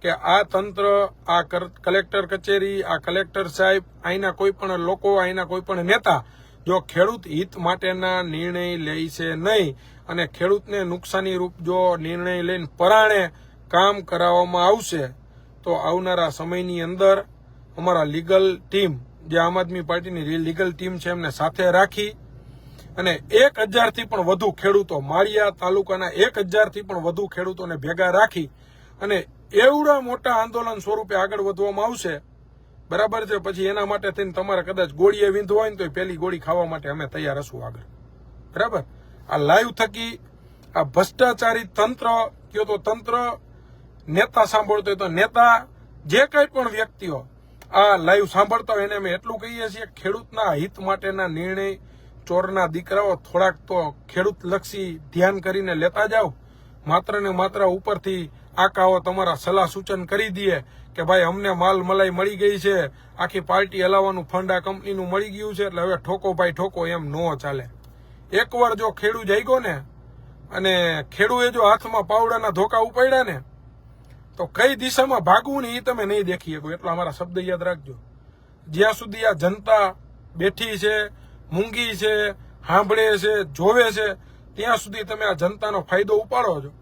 કે આ તંત્ર, આ કલેક્ટર કચેરી, આ કલેક્ટર સાહેબ, અહીંના કોઈ પણ લોકો, અહીંના કોઈ પણ નેતા જો ખેડૂત હિત માટેના નિર્ણય લે છે નહીં અને ખેડૂતને નુકસાની રૂપ જો નિર્ણય લઈને પરાણે કામ કરાવવામાં આવશે તો આવનારા સમયની અંદર અમારા લીગલ ટીમ, જે આમ આદમી પાર્ટીની લીગલ ટીમ છે, એમને સાથે રાખી અને 1000 થી પણ વધુ ખેડૂતો, માળિયા તાલુકાના 1000 થી પણ વધુ ખેડૂતોને ભેગા રાખી અને એવડા મોટા આંદોલન સ્વરૂપે આગળ વધવામાં આવશે. બરાબર છે. પછી એના માટે થઈને તમારે કદાચ ગોળીએ વીંધવું હોય ને તો પહેલી ગોળી ખાવા માટે અમે તૈયાર હશું આગળ. બરાબર. આ લાઈવ થકી આ ભ્રષ્ટાચારી તંત્ર કયો તો તંત્ર, નેતા સાંભળતો હોય તો નેતા, જે કંઈ પણ વ્યક્તિઓ આ લાઈવ સાંભળતા હોય એને અમે એટલું કહીએ છીએ, ખેડૂતના હિત માટેના નિર્ણય ચોરના દીકરાઓ થોડાક તો ખેડૂત લક્ષી ધ્યાન કરીને લેતા જાઓ. માત્ર ને માત્ર ઉપરથી આકાઓ તમારા સલાહ સૂચન કરી દે કે ભાઈ અમને માલ મલાઈ મળી ગઈ છે, આખી પાર્ટી હલાવવાનું ફંડ આ કંપનીનું મળી ગયું છે એટલે હવે ઠોકો ભાઈ ઠોકો, એમ ન ચાલે. એકવાર જો ખેડૂ જાગ્યો ને અને ખેડૂએ જો હાથમાં પાવડાના ધોકા ઉપાડ્યા ને તો કઈ દિશામાં ભાગવું ને એ તમે નહીં દેખી શકો. એટલો અમારા શબ્દ યાદ રાખજો. જ્યાં સુધી આ જનતા બેઠી છે, મૂંગી છે, સાંભળે છે, જોવે છે, ત્યાં સુધી તમે આ જનતાનો ફાયદો ઉપાડો છો.